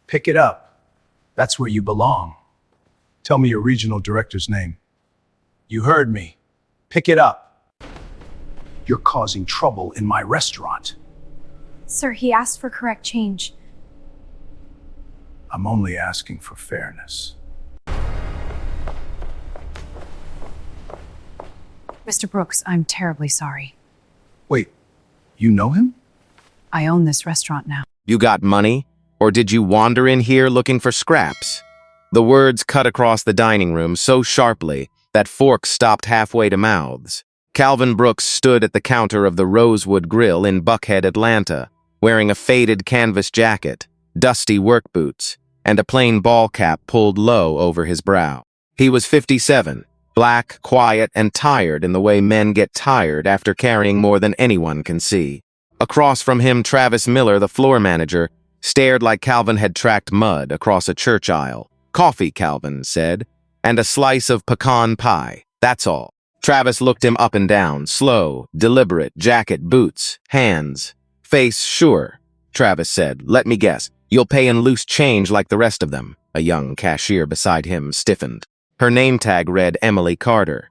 Pick it up. That's where you belong. Tell me your regional director's name. You heard me. Pick it up. You're causing trouble in my restaurant. Sir, he asked for correct change. I'm only asking for fairness. Mr. Brooks, I'm terribly sorry. Wait, you know him? I own this restaurant now. You got money? Or did you wander in here looking for scraps? The words cut across the dining room so sharply that forks stopped halfway to mouths. Calvin Brooks stood at the counter of the Rosewood Grill in Buckhead, Atlanta, wearing a faded canvas jacket, dusty work boots, and a plain ball cap pulled low over his brow. He was 57, black, quiet, and tired in the way men get tired after carrying more than anyone can see. Across from him, Travis Miller, the floor manager, stared like Calvin had tracked mud across a church aisle. "Coffee," Calvin said, "and a slice of pecan pie. That's all." Travis looked him up and down, slow, deliberate, jacket, boots, hands. "Face, sure," Travis said. "Let me guess. You'll pay in loose change like the rest of them." A young cashier beside him stiffened. Her name tag read Emily Carter.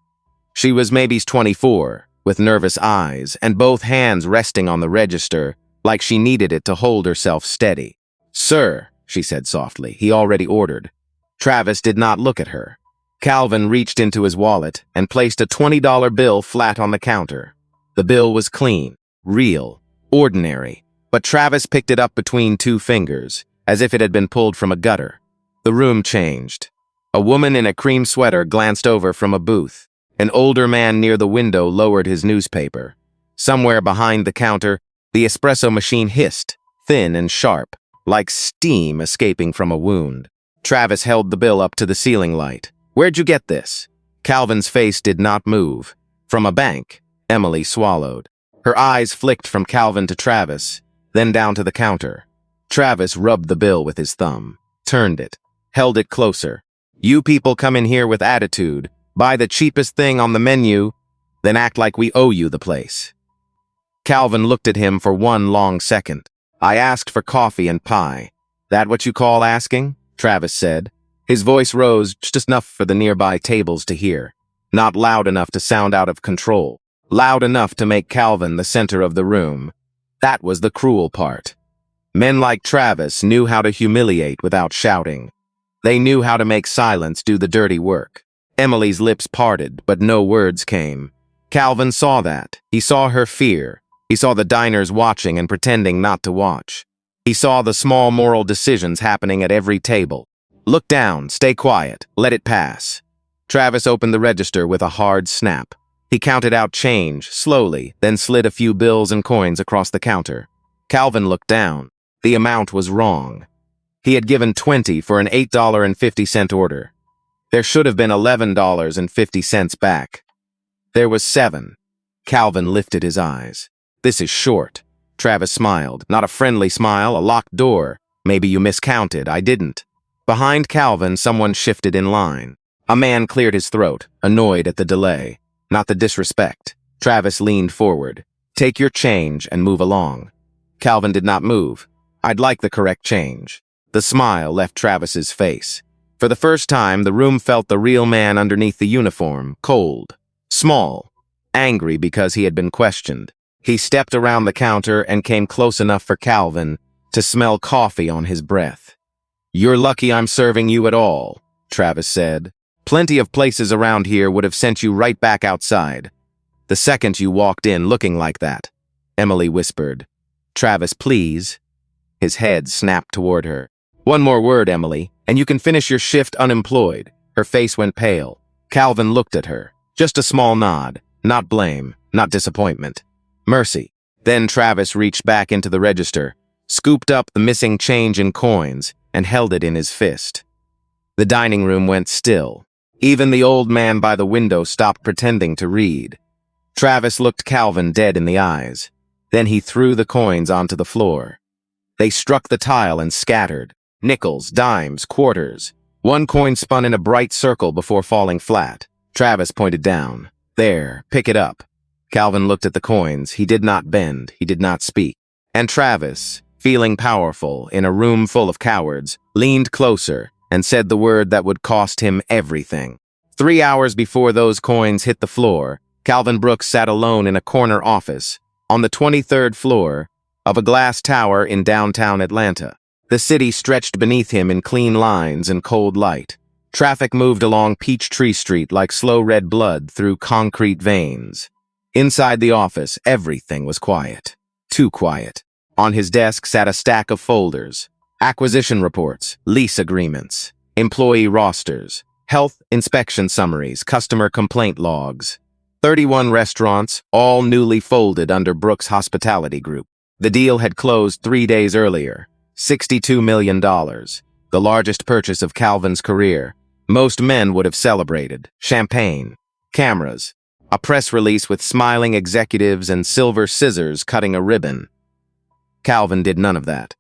She was maybe 24, with nervous eyes, and both hands resting on the register, like she needed it to hold herself steady. "Sir," she said softly, "he already ordered." Travis did not look at her. Calvin reached into his wallet and placed a $20 bill flat on the counter. The bill was clean, real, ordinary, but Travis picked it up between two fingers, as if it had been pulled from a gutter. The room changed. A woman in a cream sweater glanced over from a booth. An older man near the window lowered his newspaper. Somewhere behind the counter, the espresso machine hissed, thin and sharp, like steam escaping from a wound. Travis held the bill up to the ceiling light. "Where'd you get this?" Calvin's face did not move. "From a bank," Emily swallowed. Her eyes flicked from Calvin to Travis, then down to the counter. Travis rubbed the bill with his thumb, turned it, held it closer. "You people come in here with attitude, buy the cheapest thing on the menu, then act like we owe you the place." Calvin looked at him for one long second. "I asked for coffee and pie. That what you call asking?" Travis said. His voice rose just enough for the nearby tables to hear. Not loud enough to sound out of control. Loud enough to make Calvin the center of the room. That was the cruel part. Men like Travis knew how to humiliate without shouting. They knew how to make silence do the dirty work. Emily's lips parted, but no words came. Calvin saw that. He saw her fear. He saw the diners watching and pretending not to watch. He saw the small moral decisions happening at every table. "Look down, stay quiet, let it pass." Travis opened the register with a hard snap. He counted out change, slowly, then slid a few bills and coins across the counter. Calvin looked down. The amount was wrong. He had given $20 for an $8.50 order. There should have been $11.50 back. There was $7. Calvin lifted his eyes. "This is short." Travis smiled. Not a friendly smile, a locked door. "Maybe you miscounted, I didn't." Behind Calvin, someone shifted in line. A man cleared his throat, annoyed at the delay, not the disrespect. Travis leaned forward. "Take your change and move along." Calvin did not move. "I'd like the correct change." The smile left Travis's face. For the first time, the room felt the real man underneath the uniform, cold, small, angry because he had been questioned. He stepped around the counter and came close enough for Calvin to smell coffee on his breath. "You're lucky I'm serving you at all," Travis said. "Plenty of places around here would have sent you right back outside. The second you walked in looking like that." Emily whispered. "Travis, please." His head snapped toward her. "One more word, Emily, and you can finish your shift unemployed." Her face went pale. Calvin looked at her. Just a small nod. Not blame, not disappointment. Mercy. Then Travis reached back into the register, scooped up the missing change in coins, and held it in his fist. The dining room went still. Even the old man by the window stopped pretending to read. Travis looked Calvin dead in the eyes. Then he threw the coins onto the floor. They struck the tile and scattered. Nickels, dimes, quarters. One coin spun in a bright circle before falling flat. Travis pointed down. "There, pick it up." Calvin looked at the coins. He did not bend. He did not speak. And Travis, feeling powerful in a room full of cowards, leaned closer and said the word that would cost him everything. 3 hours before those coins hit the floor, Calvin Brooks sat alone in a corner office on the 23rd floor of a glass tower in downtown Atlanta. The city stretched beneath him in clean lines and cold light. Traffic moved along Peachtree Street like slow red blood through concrete veins. Inside the office, everything was quiet. Too quiet. On his desk sat a stack of folders. Acquisition reports, lease agreements, employee rosters, health inspection summaries, customer complaint logs. 31 restaurants, all newly folded under Brooks' Hospitality Group. The deal had closed 3 days earlier. $62 million, the largest purchase of Calvin's career. Most men would have celebrated. Champagne, cameras, a press release with smiling executives and silver scissors cutting a ribbon. Calvin did none of that.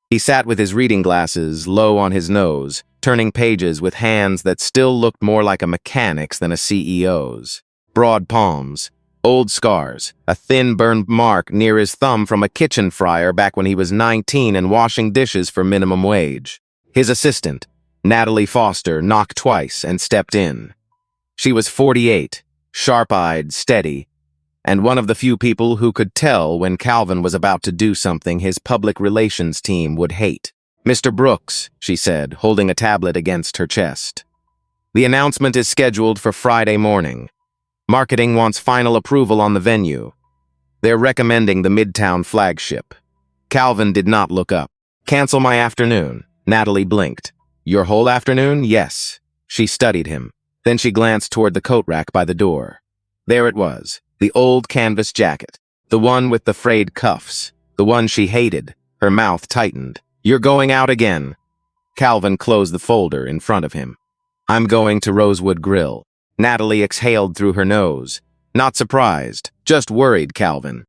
He sat with his reading glasses low on his nose, turning pages with hands that still looked more like a mechanic's than a CEO's. Broad palms, old scars, a thin burned mark near his thumb from a kitchen fryer back when he was 19 and washing dishes for minimum wage. His assistant, Natalie Foster, knocked twice and stepped in. She was 48, sharp-eyed, steady, and one of the few people who could tell when Calvin was about to do something his public relations team would hate. "Mr. Brooks," she said, holding a tablet against her chest. "The announcement is scheduled for Friday morning. Marketing wants final approval on the venue. They're recommending the Midtown flagship." Calvin did not look up. "Cancel my afternoon." Natalie blinked. "Your whole afternoon?" "Yes." She studied him. Then she glanced toward the coat rack by the door. There it was, the old canvas jacket, the one with the frayed cuffs, the one she hated. Her mouth tightened. "You're going out again." Calvin closed the folder in front of him. "I'm going to Rosewood Grill." Natalie exhaled through her nose. Not surprised, just worried Calvin.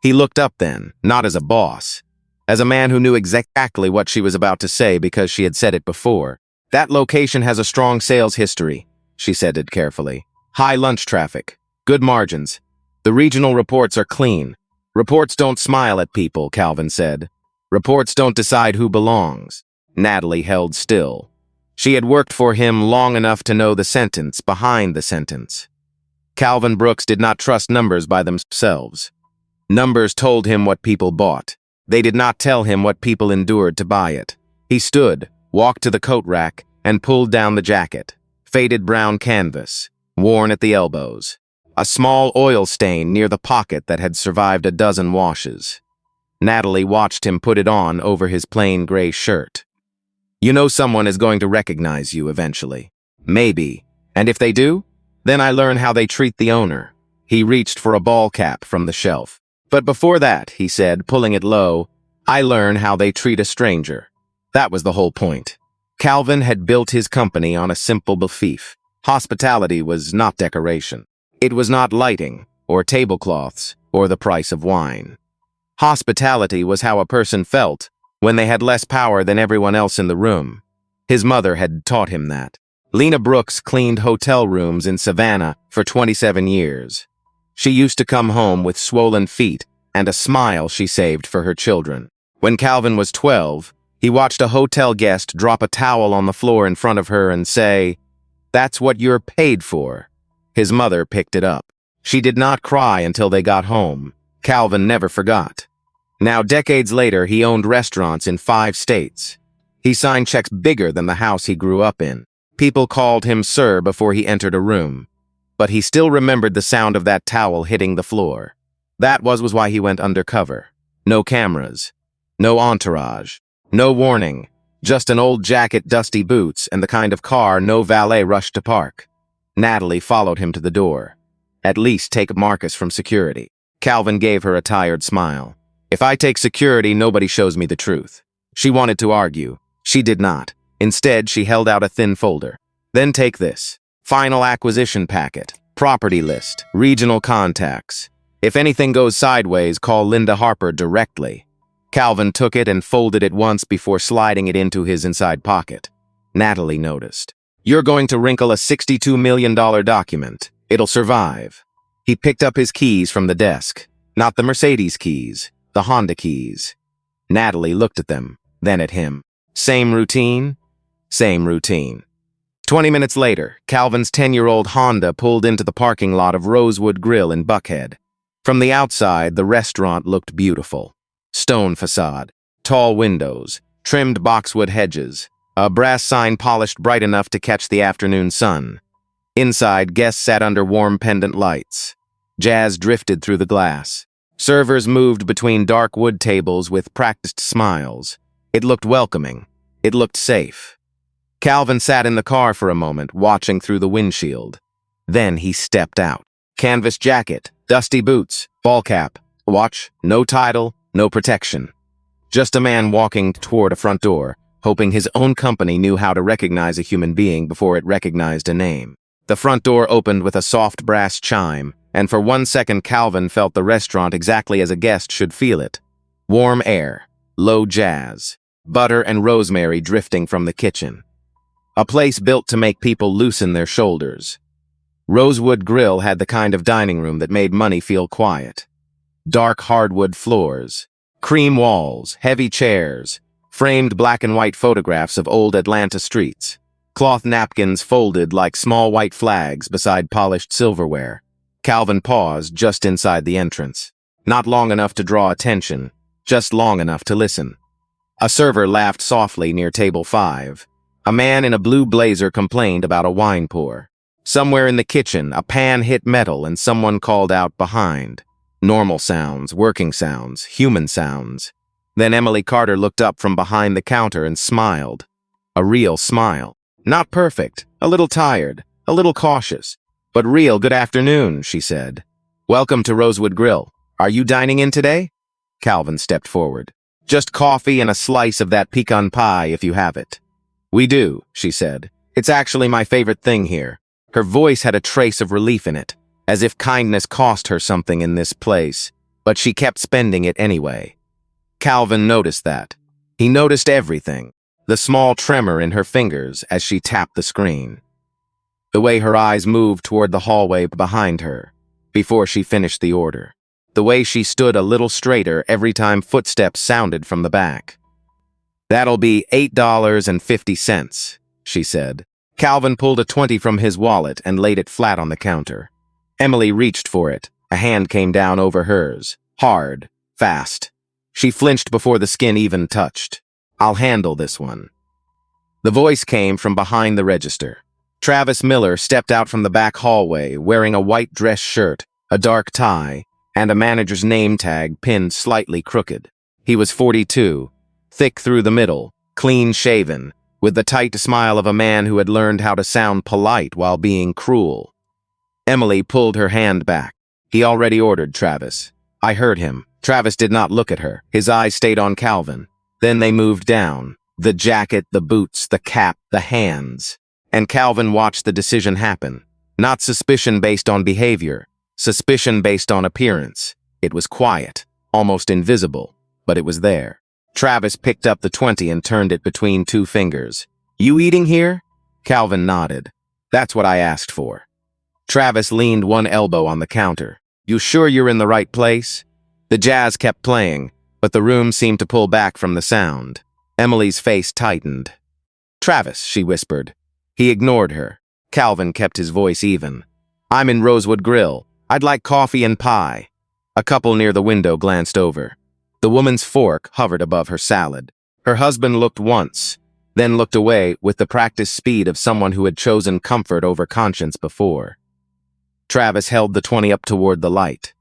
He looked up then, not as a boss, as a man who knew exactly what she was about to say because she had said it before. "That location has a strong sales history," she said it carefully. "High lunch traffic, good margins. The regional reports are clean. Reports don't smile at people," Calvin said. "Reports don't decide who belongs." Natalie held still. She had worked for him long enough to know the sentence behind the sentence. Calvin Brooks did not trust numbers by themselves. Numbers told him what people bought. They did not tell him what people endured to buy it. He stood, walked to the coat rack, and pulled down the jacket. Faded brown canvas, worn at the elbows. A small oil stain near the pocket that had survived a dozen washes. Natalie watched him put it on over his plain gray shirt. "You know someone is going to recognize you eventually." "Maybe. And if they do, then I learn how they treat the owner." He reached for a ball cap from the shelf. "But before that," he said, pulling it low, "I learn how they treat a stranger." That was the whole point. Calvin had built his company on a simple belief. Hospitality was not decoration. It was not lighting, or tablecloths, or the price of wine. Hospitality was how a person felt when they had less power than everyone else in the room. His mother had taught him that. Lena Brooks cleaned hotel rooms in Savannah for 27 years. She used to come home with swollen feet and a smile she saved for her children. When Calvin was 12, he watched a hotel guest drop a towel on the floor in front of her and say, "That's what you're paid for." His mother picked it up. She did not cry until they got home. Calvin never forgot. Now, decades later, he owned restaurants in 5 states. He signed checks bigger than the house he grew up in. People called him sir before he entered a room. But he still remembered the sound of that towel hitting the floor. That was why he went undercover. No cameras. No entourage. No warning. Just an old jacket, dusty boots, and the kind of car no valet rushed to park. Natalie followed him to the door. "At least take Marcus from security." Calvin gave her a tired smile. "If I take security, nobody shows me the truth." She wanted to argue. She did not. Instead, she held out a thin folder. "Then take this. Final acquisition packet. Property list. Regional contacts. If anything goes sideways, call Linda Harper directly." Calvin took it and folded it once before sliding it into his inside pocket. Natalie noticed. "You're going to wrinkle a $62 million document. It'll survive." He picked up his keys from the desk. Not the Mercedes keys. The Honda keys. Natalie looked at them, then at him. Same routine? Same routine. 20 minutes later, Calvin's 10-year-old Honda pulled into the parking lot of Rosewood Grill in Buckhead. From the outside, the restaurant looked beautiful. Stone facade, tall windows, trimmed boxwood hedges, a brass sign polished bright enough to catch the afternoon sun. Inside, guests sat under warm pendant lights. Jazz drifted through the glass. Servers moved between dark wood tables with practiced smiles. It looked welcoming. It looked safe. Calvin sat in the car for a moment, watching through the windshield. Then he stepped out. Canvas jacket, dusty boots, ball cap, watch, no title, no protection. Just a man walking toward a front door, hoping his own company knew how to recognize a human being before it recognized a name. The front door opened with a soft brass chime, and for 1 second Calvin felt the restaurant exactly as a guest should feel it. Warm air, low jazz, butter and rosemary drifting from the kitchen. A place built to make people loosen their shoulders. Rosewood Grill had the kind of dining room that made money feel quiet. Dark hardwood floors, cream walls, heavy chairs, framed black and white photographs of old Atlanta streets, cloth napkins folded like small white flags beside polished silverware. Calvin paused just inside the entrance. Not long enough to draw attention, just long enough to listen. A server laughed softly near table 5. A man in a blue blazer complained about a wine pour. Somewhere in the kitchen, a pan hit metal and someone called out behind. Normal sounds, working sounds, human sounds. Then Emily Carter looked up from behind the counter and smiled. A real smile. Not perfect, a little tired, a little cautious. But real. Good afternoon, she said. Welcome to Rosewood Grill. Are you dining in today? Calvin stepped forward. Just coffee and a slice of that pecan pie if you have it. We do, she said. It's actually my favorite thing here. Her voice had a trace of relief in it, as if kindness cost her something in this place, but she kept spending it anyway. Calvin noticed that. He noticed everything, the small tremor in her fingers as she tapped the screen. The way her eyes moved toward the hallway behind her, before she finished the order. The way she stood a little straighter every time footsteps sounded from the back. That'll be $8.50, she said. Calvin pulled a 20 from his wallet and laid it flat on the counter. Emily reached for it. A hand came down over hers. Hard. Fast. She flinched before the skin even touched. I'll handle this one. The voice came from behind the register. Travis Miller stepped out from the back hallway wearing a white dress shirt, a dark tie, and a manager's name tag pinned slightly crooked. He was 42, thick through the middle, clean-shaven, with the tight smile of a man who had learned how to sound polite while being cruel. Emily pulled her hand back. He already ordered, Travis. I heard him. Travis did not look at her. His eyes stayed on Calvin. Then they moved down. The jacket, the boots, the cap, the hands. And Calvin watched the decision happen. Not suspicion based on behavior. Suspicion based on appearance. It was quiet, almost invisible, but it was there. Travis picked up the 20 and turned it between 2 fingers. You eating here? Calvin nodded. That's what I asked for. Travis leaned one elbow on the counter. You sure you're in the right place? The jazz kept playing, but the room seemed to pull back from the sound. Emily's face tightened. Travis, she whispered. He ignored her. Calvin kept his voice even. I'm in Rosewood Grill. I'd like coffee and pie. A couple near the window glanced over. The woman's fork hovered above her salad. Her husband looked once, then looked away with the practiced speed of someone who had chosen comfort over conscience before. Travis held the 20 up toward the light.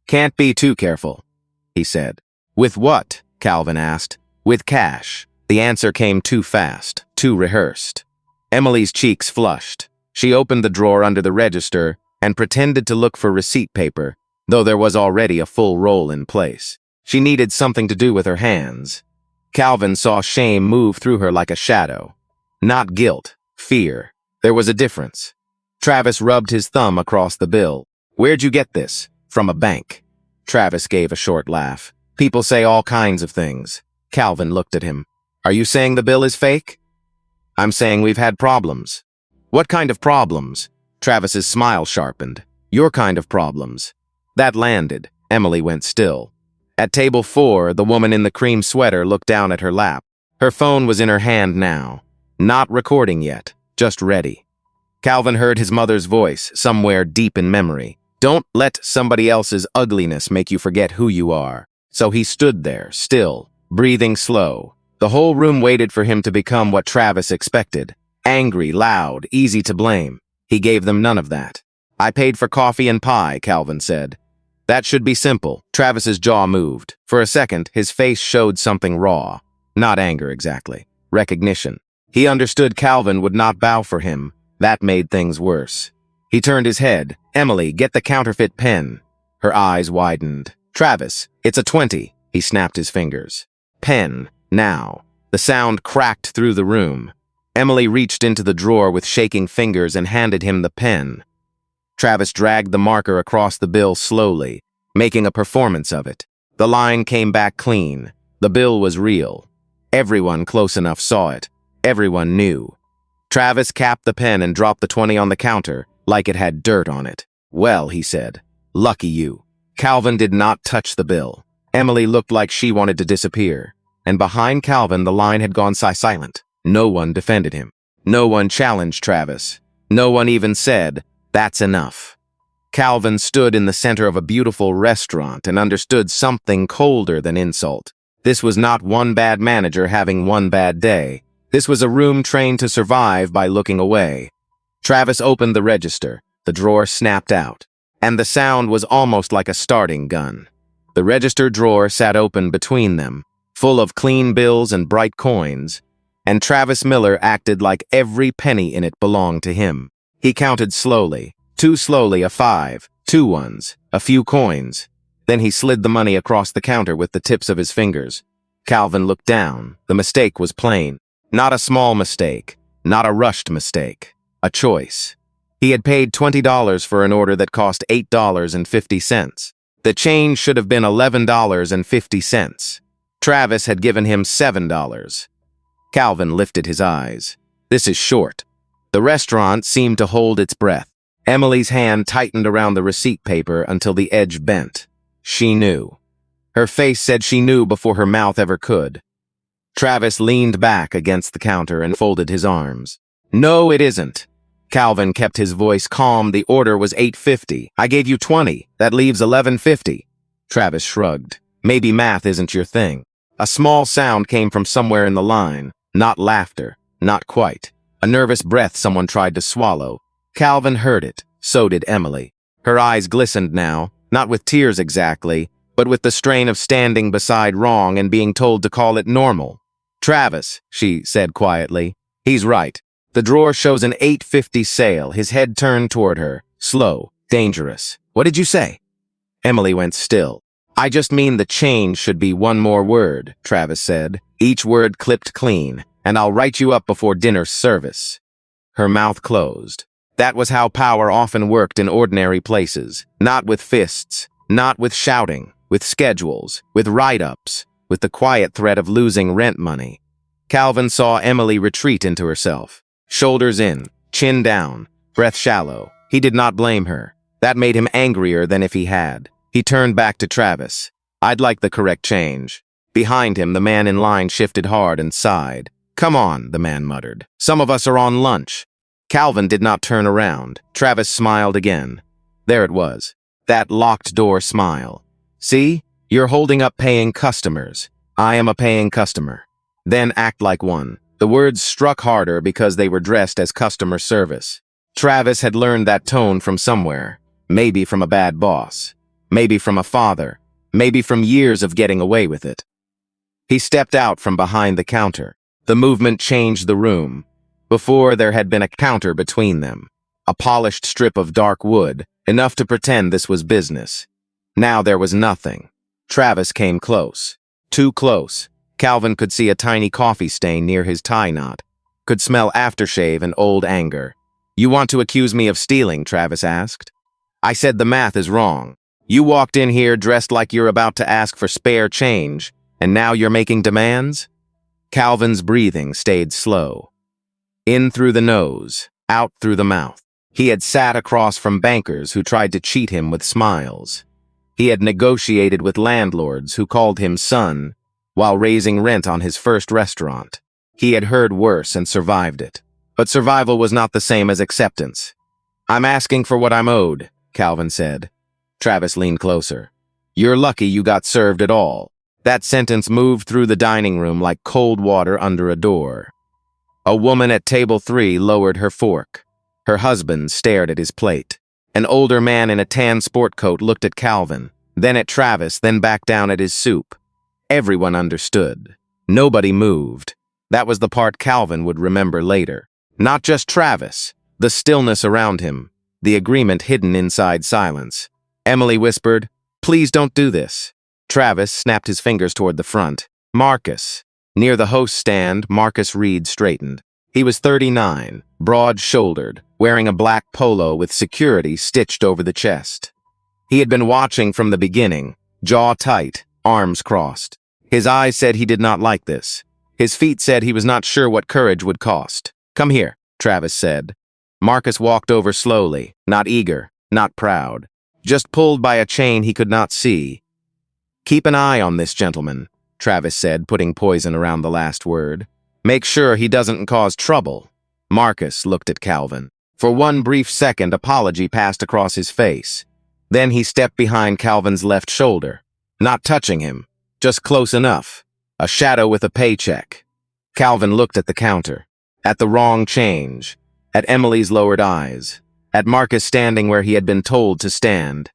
Can't be too careful, he said. With what? Calvin asked. With cash. The answer came too fast, too rehearsed. Emily's cheeks flushed. She opened the drawer under the register and pretended to look for receipt paper, though there was already a full roll in place. She needed something to do with her hands. Calvin saw shame move through her like a shadow. Not guilt, fear. There was a difference. Travis rubbed his thumb across the bill. Where'd you get this? From a bank. Travis gave a short laugh. People say all kinds of things. Calvin looked at him. Are you saying the bill is fake? I'm saying we've had problems. What kind of problems? Travis's smile sharpened. Your kind of problems. That landed. Emily went still. At table 4, the woman in the cream sweater looked down at her lap. Her phone was in her hand now. Not recording yet, just ready. Calvin heard his mother's voice, somewhere deep in memory. Don't let somebody else's ugliness make you forget who you are. So he stood there, still, breathing slow. The whole room waited for him to become what Travis expected. Angry, loud, easy to blame. He gave them none of that. I paid for coffee and pie, Calvin said. That should be simple. Travis's jaw moved. For a second, his face showed something raw. Not anger exactly. Recognition. He understood Calvin would not bow for him. That made things worse. He turned his head. Emily, get the counterfeit pen. Her eyes widened. Travis, it's a 20. He snapped his fingers. Pen, now. The sound cracked through the room. Emily reached into the drawer with shaking fingers and handed him the pen. Travis dragged the marker across the bill slowly, making a performance of it. The line came back clean. The bill was real. Everyone close enough saw it. Everyone knew. Travis capped the pen and dropped the 20 on the counter, like it had dirt on it. Well, he said, lucky you. Calvin did not touch the bill. Emily looked like she wanted to disappear. And behind Calvin, the line had gone silent. No one defended him. No one challenged Travis. No one even said, that's enough. Calvin stood in the center of a beautiful restaurant and understood something colder than insult. This was not one bad manager having one bad day. This was a room trained to survive by looking away. Travis opened the register. The drawer snapped out. And the sound was almost like a starting gun. The register drawer sat open between them, full of clean bills and bright coins. And Travis Miller acted like every penny in it belonged to him. He counted slowly, too slowly, a 5, 2 ones, a few coins. Then he slid the money across the counter with the tips of his fingers. Calvin looked down. The mistake was plain. Not a small mistake, not a rushed mistake. A choice. He had paid $20 for an order that cost $8.50. The change should have been $11.50. Travis had given him $7. Calvin lifted his eyes. This is short. The restaurant seemed to hold its breath. Emily's hand tightened around the receipt paper until the edge bent. She knew. Her face said she knew before her mouth ever could. Travis leaned back against the counter and folded his arms. No, it isn't. Calvin kept his voice calm. The order was $8.50. I gave you 20. That leaves $11.50. Travis shrugged. Maybe math isn't your thing. A small sound came from somewhere in the line. Not laughter. Not quite. A nervous breath someone tried to swallow. Calvin heard it. So did Emily. Her eyes glistened now, not with tears exactly, but with the strain of standing beside wrong and being told to call it normal. Travis, she said quietly. He's right. The drawer shows an $8.50 sale. His head turned toward her. Slow. Dangerous. What did you say? Emily went still. I just mean the change should be one more word, Travis said. Each word clipped clean. And I'll write you up before dinner service. Her mouth closed. That was how power often worked in ordinary places. Not with fists, not with shouting, with schedules, with write-ups, with the quiet threat of losing rent money. Calvin saw Emily retreat into herself. Shoulders in, chin down, breath shallow. He did not blame her. That made him angrier than if he had. He turned back to Travis. I'd like the correct change. Behind him, the man in line shifted hard and sighed. Come on, the man muttered. Some of us are on lunch. Calvin did not turn around. Travis smiled again. There it was. That locked door smile. See? You're holding up paying customers. I am a paying customer. Then act like one. The words struck harder because they were dressed as customer service. Travis had learned that tone from somewhere. Maybe from a bad boss. Maybe from a father. Maybe from years of getting away with it. He stepped out from behind the counter. The movement changed the room. Before, there had been a counter between them. A polished strip of dark wood, enough to pretend this was business. Now there was nothing. Travis came close. Too close. Calvin could see a tiny coffee stain near his tie knot. Could smell aftershave and old anger. You want to accuse me of stealing? Travis asked. I said the math is wrong. You walked in here dressed like you're about to ask for spare change, and now you're making demands? Calvin's breathing stayed slow. In through the nose, out through the mouth. He had sat across from bankers who tried to cheat him with smiles. He had negotiated with landlords who called him son while raising rent on his first restaurant. He had heard worse and survived it. But survival was not the same as acceptance. "I'm asking for what I'm owed," Calvin said. Travis leaned closer. "You're lucky you got served at all." That sentence moved through the dining room like cold water under a door. A woman at table 3 lowered her fork. Her husband stared at his plate. An older man in a tan sport coat looked at Calvin, then at Travis, then back down at his soup. Everyone understood. Nobody moved. That was the part Calvin would remember later. Not just Travis, the stillness around him, the agreement hidden inside silence. Emily whispered, "Please don't do this." Travis snapped his fingers toward the front. "Marcus." Near the host stand, Marcus Reed straightened. He was 39, broad-shouldered, wearing a black polo with security stitched over the chest. He had been watching from the beginning, jaw tight, arms crossed. His eyes said he did not like this. His feet said he was not sure what courage would cost. "Come here," Travis said. Marcus walked over slowly, not eager, not proud, just pulled by a chain he could not see. "Keep an eye on this gentleman," Travis said, putting poison around the last word. "Make sure he doesn't cause trouble." Marcus looked at Calvin. For one brief second, apology passed across his face. Then he stepped behind Calvin's left shoulder, not touching him, just close enough, a shadow with a paycheck. Calvin looked at the counter, at the wrong change, at Emily's lowered eyes, at Marcus standing where he had been told to stand.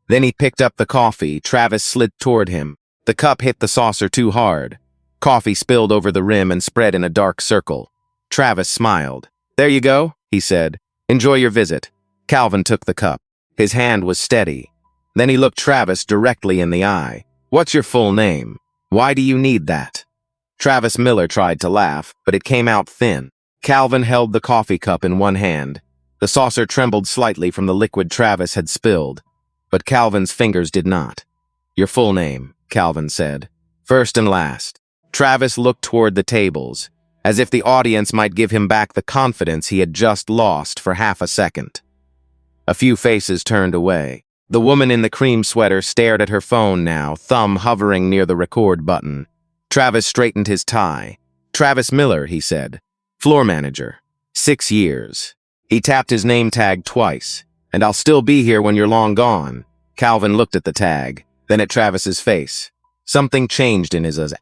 Then he picked up the coffee. Travis slid toward him. The cup hit the saucer too hard. Coffee spilled over the rim and spread in a dark circle. Travis smiled. "There you go," he said. "Enjoy your visit." Calvin took the cup. His hand was steady. Then he looked Travis directly in the eye. "What's your full name? Why do you need that?" Travis Miller tried to laugh, but it came out thin. Calvin held the coffee cup in one hand. The saucer trembled slightly from the liquid Travis had spilled, but Calvin's fingers did not. "Your full name," Calvin said. "First and last." Travis looked toward the tables, as if the audience might give him back the confidence he had just lost for half a second. A few faces turned away. The woman in the cream sweater stared at her phone now, thumb hovering near the record button. Travis straightened his tie. "Travis Miller," he said. "Floor manager. 6 years." He tapped his name tag twice. "And I'll still be here when you're long gone." Calvin looked at the tag, then at Travis's face. Something changed in his eyes.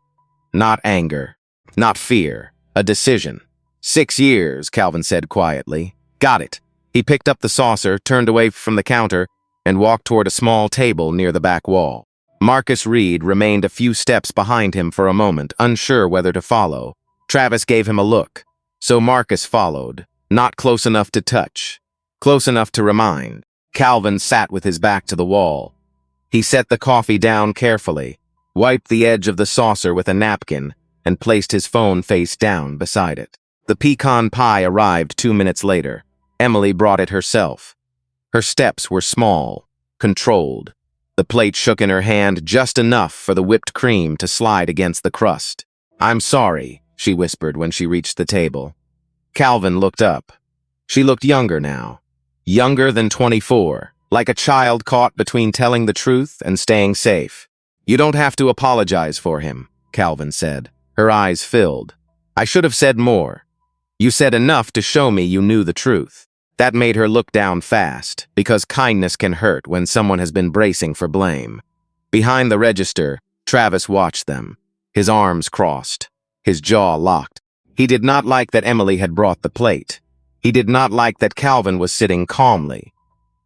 Not anger, not fear, a decision. 6 years, Calvin said quietly. "Got it." He picked up the saucer, turned away from the counter, and walked toward a small table near the back wall. Marcus Reed remained a few steps behind him for a moment, unsure whether to follow. Travis gave him a look, so Marcus followed, not close enough to touch, close enough to remind. Calvin sat with his back to the wall. He set the coffee down carefully, wiped the edge of the saucer with a napkin, and placed his phone face down beside it. The pecan pie arrived 2 minutes later. Emily brought it herself. Her steps were small, controlled. The plate shook in her hand just enough for the whipped cream to slide against the crust. "I'm sorry," she whispered when she reached the table. Calvin looked up. She looked younger now. Younger than 24, like a child caught between telling the truth and staying safe. "You don't have to apologize for him," Calvin said. Her eyes filled. "I should have said more. You said enough to show me you knew the truth." That made her look down fast, because kindness can hurt when someone has been bracing for blame. Behind the register, Travis watched them, his arms crossed, his jaw locked. He did not like that Emily had brought the plate. He did not like that Calvin was sitting calmly.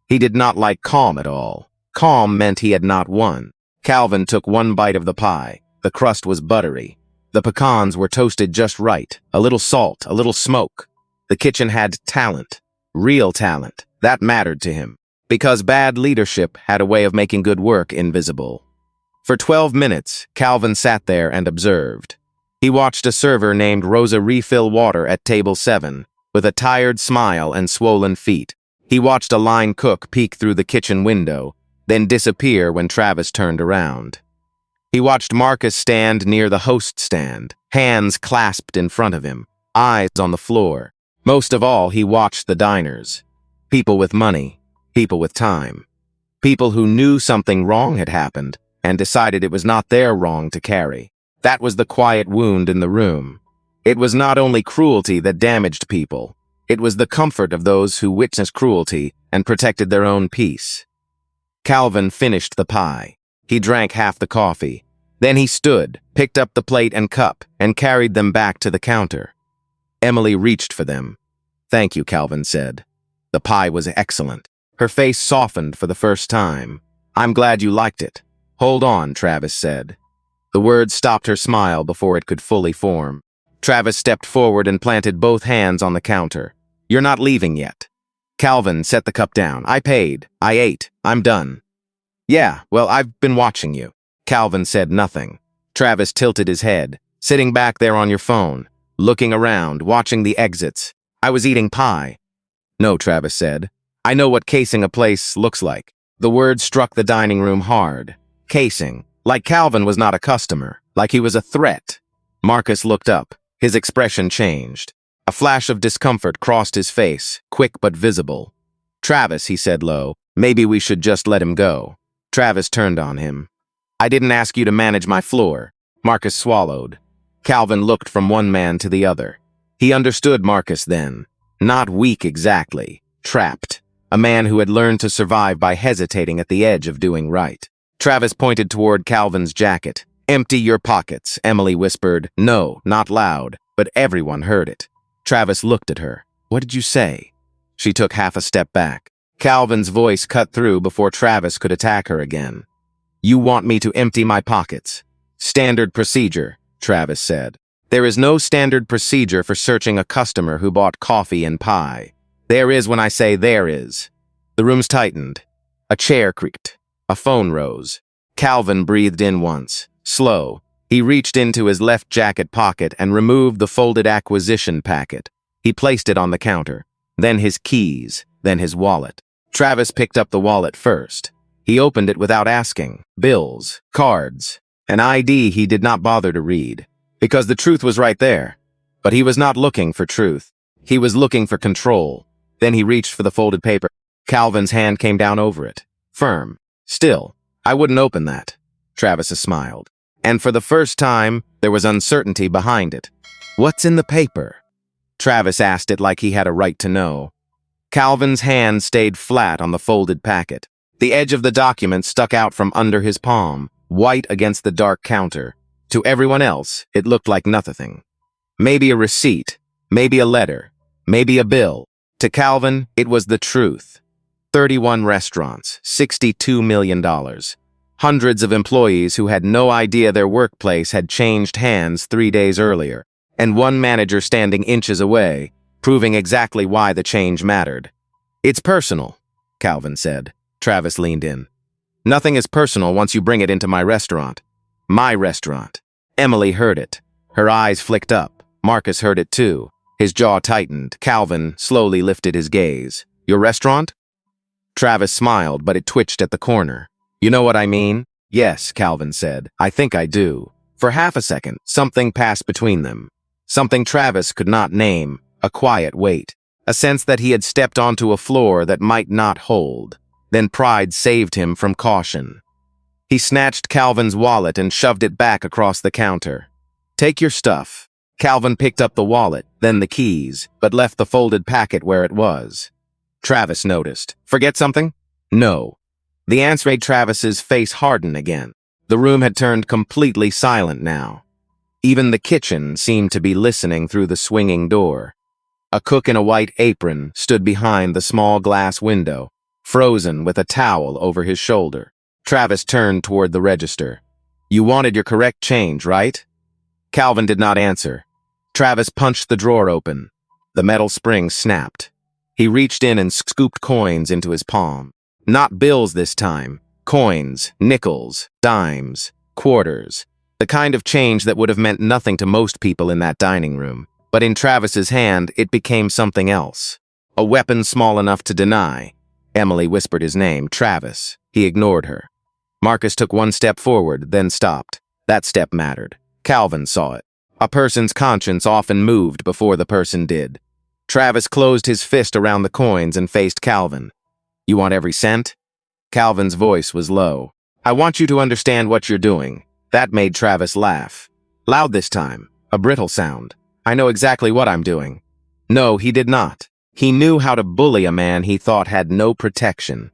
He did not like calm at all. Calm meant he had not won. Calvin took one bite of the pie. The crust was buttery. The pecans were toasted just right, a little salt, a little smoke. The kitchen had talent. Real talent. That mattered to him, because bad leadership had a way of making good work invisible. For 12 minutes, Calvin sat there and observed. He watched a server named Rosa refill water at table 7, with a tired smile and swollen feet. He watched a line cook peek through the kitchen window, then disappear when Travis turned around. He watched Marcus stand near the host stand, hands clasped in front of him, eyes on the floor. Most of all, he watched the diners. People with money, people with time, People who knew something wrong had happened and decided it was not their wrong to carry. That was the quiet wound in the room. It was not only cruelty that damaged people. It was the comfort of those who witnessed cruelty and protected their own peace. Calvin finished the pie. He drank half the coffee. Then he stood, picked up the plate and cup, and carried them back to the counter. Emily reached for them. "Thank you," Calvin said. The pie was excellent. Her face softened for the first time. "I'm glad you liked it." "Hold on," Travis said. The words stopped her smile before it could fully form. Travis stepped forward and planted both hands on the counter. "You're not leaving yet." Calvin set the cup down. "I paid. I ate. I'm done." "Yeah, well, I've been watching you." Calvin said nothing. Travis tilted his head. "Sitting back there on your phone, looking around, watching the exits. I was eating pie." "No," Travis said. "I know what casing a place looks like." The word struck the dining room hard. Casing. Like Calvin was not a customer. Like he was a threat. Marcus looked up. His expression changed. A flash of discomfort crossed his face, quick but visible. "Travis," he said low, "maybe we should just let him go." Travis turned on him. "I didn't ask you to manage my floor." Marcus swallowed. Calvin looked from one man to the other. He understood Marcus then. Not weak exactly. Trapped. A man who had learned to survive by hesitating at the edge of doing right. Travis pointed toward Calvin's jacket. "Empty your pockets," Emily whispered. No, not loud, but everyone heard it. Travis looked at her. "What did you say?" She took half a step back. Calvin's voice cut through before Travis could attack her again. "You want me to empty my pockets?" "Standard procedure," Travis said. "There is no standard procedure for searching a customer who bought coffee and pie. There is when I say there is." The rooms tightened. A chair creaked. A phone rose. Calvin breathed in once. Slow. He reached into his left jacket pocket and removed the folded acquisition packet. He placed it on the counter. Then his keys. Then his wallet. Travis picked up the wallet first. He opened it without asking. Bills. Cards. An ID he did not bother to read. Because the truth was right there. But he was not looking for truth. He was looking for control. Then he reached for the folded paper. Calvin's hand came down over it. Firm. Still. "I wouldn't open that." Travis smiled. And for the first time, there was uncertainty behind it. "What's in the paper?" Travis asked it like he had a right to know. Calvin's hand stayed flat on the folded packet. The edge of the document stuck out from under his palm, white against the dark counter. To everyone else, it looked like nothing. Maybe a receipt, maybe a letter, maybe a bill. To Calvin, it was the truth. 31 restaurants, $62 million. Hundreds of employees who had no idea their workplace had changed hands 3 days earlier, and one manager standing inches away, proving exactly why the change mattered. "It's personal," Calvin said. Travis leaned in. "Nothing is personal once you bring it into my restaurant." "My restaurant." Emily heard it. Her eyes flicked up. Marcus heard it too. His jaw tightened. Calvin slowly lifted his gaze. "Your restaurant?" Travis smiled, but it twitched at the corner. "You know what I mean?" "Yes," Calvin said. "I think I do." For half a second, something passed between them. Something Travis could not name. A quiet weight. A sense that he had stepped onto a floor that might not hold. Then pride saved him from caution. He snatched Calvin's wallet and shoved it back across the counter. "Take your stuff." Calvin picked up the wallet, then the keys, but left the folded packet where it was. Travis noticed. "Forget something?" "No." The answer made Travis's face harden again. The room had turned completely silent now. Even the kitchen seemed to be listening through the swinging door. A cook in a white apron stood behind the small glass window, frozen with a towel over his shoulder. Travis turned toward the register. "You wanted your correct change, right?" Calvin did not answer. Travis punched the drawer open. The metal spring snapped. He reached in and scooped coins into his palm. Not bills this time. Coins, nickels, dimes, quarters. The kind of change that would have meant nothing to most people in that dining room. But in Travis's hand, it became something else. A weapon small enough to deny. Emily whispered his name, Travis. He ignored her. Marcus took one step forward, then stopped. That step mattered. Calvin saw it. A person's conscience often moved before the person did. Travis closed his fist around the coins and faced Calvin. "You want every cent?" Calvin's voice was low. I want you to understand what you're doing. That made Travis laugh. Loud this time, a brittle sound. I know exactly what I'm doing. No, he did not. He knew how to bully a man he thought had no protection.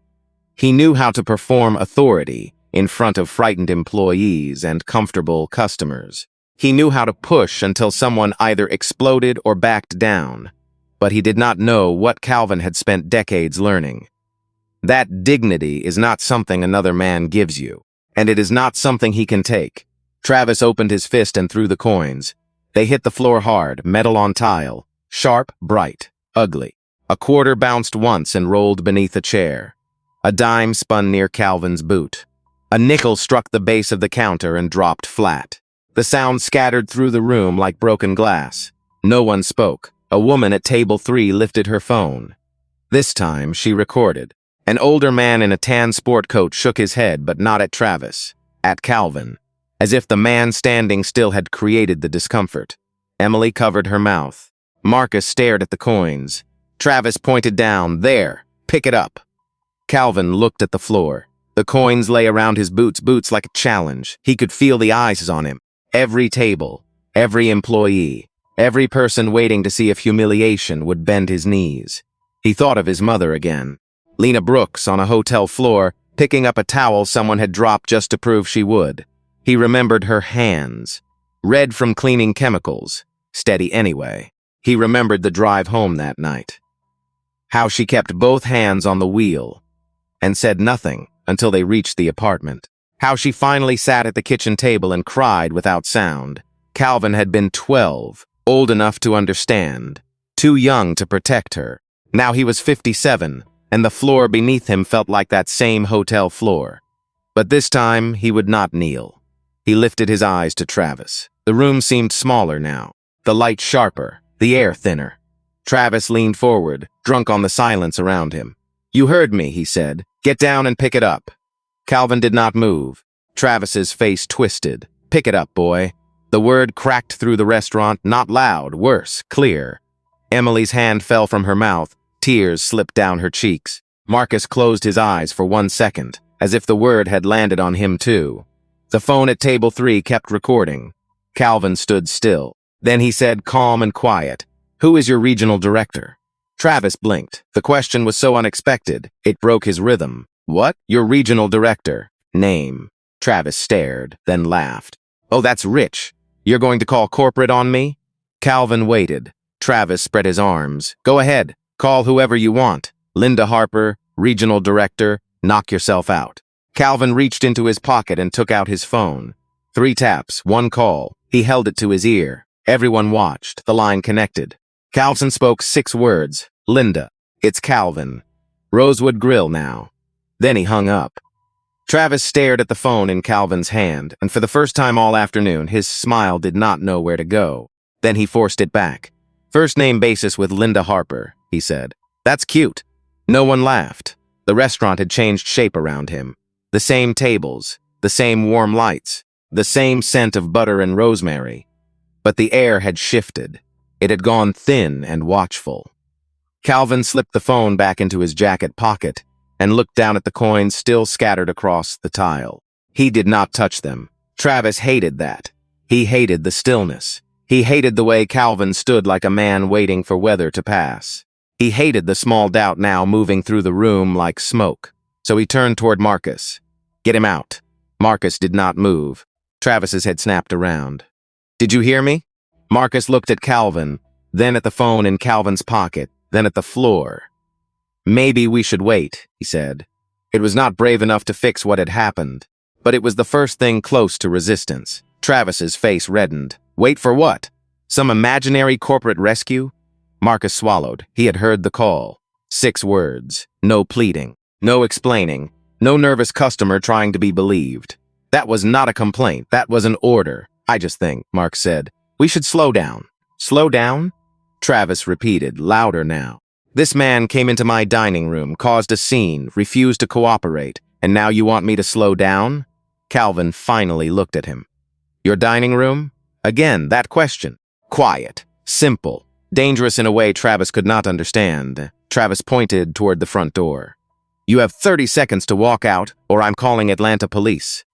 He knew how to perform authority in front of frightened employees and comfortable customers. He knew how to push until someone either exploded or backed down. But he did not know what Calvin had spent decades learning. That dignity is not something another man gives you, and it is not something he can take. Travis opened his fist and threw the coins. They hit the floor hard, metal on tile, sharp, bright, ugly. A quarter bounced once and rolled beneath a chair. A dime spun near Calvin's boot. A nickel struck the base of the counter and dropped flat. The sound scattered through the room like broken glass. No one spoke. A woman at table 3 lifted her phone. This time, she recorded. An older man in a tan sport coat shook his head, but not at Travis, at Calvin, as if the man standing still had created the discomfort. Emily covered her mouth. Marcus stared at the coins. Travis pointed down. There, pick it up. Calvin looked at the floor. The coins lay around his boots like a challenge. He could feel the eyes on him. Every table, every employee, every person waiting to see if humiliation would bend his knees. He thought of his mother again. Lena Brooks on a hotel floor, picking up a towel someone had dropped just to prove she would. He remembered her hands, red from cleaning chemicals, steady anyway. He remembered the drive home that night. How she kept both hands on the wheel and said nothing until they reached the apartment. How she finally sat at the kitchen table and cried without sound. Calvin had been 12, old enough to understand, too young to protect her. Now he was 57, and the floor beneath him felt like that same hotel floor. But this time, he would not kneel. He lifted his eyes to Travis. The room seemed smaller now, the light sharper, the air thinner. Travis leaned forward, drunk on the silence around him. You heard me, he said. Get down and pick it up. Calvin did not move. Travis's face twisted. Pick it up, boy. The word cracked through the restaurant, not loud, worse, clear. Emily's hand fell from her mouth. Tears slipped down her cheeks. Marcus closed his eyes for 1 second, as if the word had landed on him too. The phone at table 3 kept recording. Calvin stood still. Then he said, calm and quiet, who is your regional director? Travis blinked. The question was so unexpected, it broke his rhythm. What? Your regional director. Name. Travis stared, then laughed. Oh, that's rich. You're going to call corporate on me? Calvin waited. Travis spread his arms. Go ahead. Call whoever you want. Linda Harper, regional director, knock yourself out. Calvin reached into his pocket and took out his phone. 3 taps, 1 call. He held it to his ear. Everyone watched. The line connected. Calvin spoke 6 words. Linda. It's Calvin. Rosewood Grill now. Then he hung up. Travis stared at the phone in Calvin's hand, and for the first time all afternoon, his smile did not know where to go. Then he forced it back. First name basis with Linda Harper, he said. That's cute. No one laughed. The restaurant had changed shape around him. The same tables, the same warm lights, the same scent of butter and rosemary. But the air had shifted. It had gone thin and watchful. Calvin slipped the phone back into his jacket pocket and looked down at the coins still scattered across the tile. He did not touch them. Travis hated that. He hated the stillness. He hated the way Calvin stood like a man waiting for weather to pass. He hated the small doubt now moving through the room like smoke. So he turned toward Marcus. Get him out. Marcus did not move. Travis's head snapped around. Did you hear me? Marcus looked at Calvin, then at the phone in Calvin's pocket, then at the floor. Maybe we should wait, he said. It was not brave enough to fix what had happened, but it was the first thing close to resistance. Travis's face reddened. Wait for what? Some imaginary corporate rescue? Marcus swallowed. He had heard the call. 6 words. No pleading. No explaining. No nervous customer trying to be believed. That was not a complaint. That was an order. I just think, Mark said, we should slow down. Slow down? Travis repeated, louder now. This man came into my dining room, caused a scene, refused to cooperate, and now you want me to slow down? Calvin finally looked at him. Your dining room? Again, that question. Quiet. Simple. Dangerous in a way Travis could not understand. Travis pointed toward the front door. You have 30 seconds to walk out, or I'm calling Atlanta police.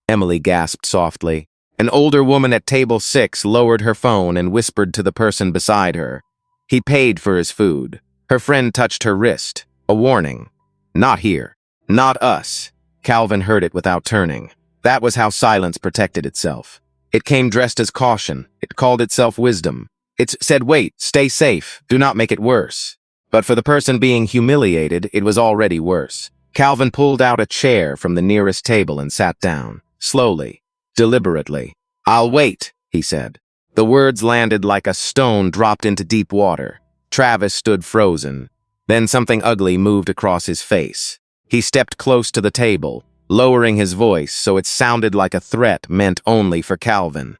Emily gasped softly. An older woman at table 6 lowered her phone and whispered to the person beside her. He paid for his food. Her friend touched her wrist. A warning. Not here. Not us. Calvin heard it without turning. That was how silence protected itself. It came dressed as caution. It called itself wisdom. It said, wait, stay safe. Do not make it worse. But for the person being humiliated, it was already worse. Calvin pulled out a chair from the nearest table and sat down. Slowly. Deliberately. I'll wait, he said. The words landed like a stone dropped into deep water. Travis stood frozen. Then something ugly moved across his face. He stepped close to the table, lowering his voice so it sounded like a threat meant only for Calvin,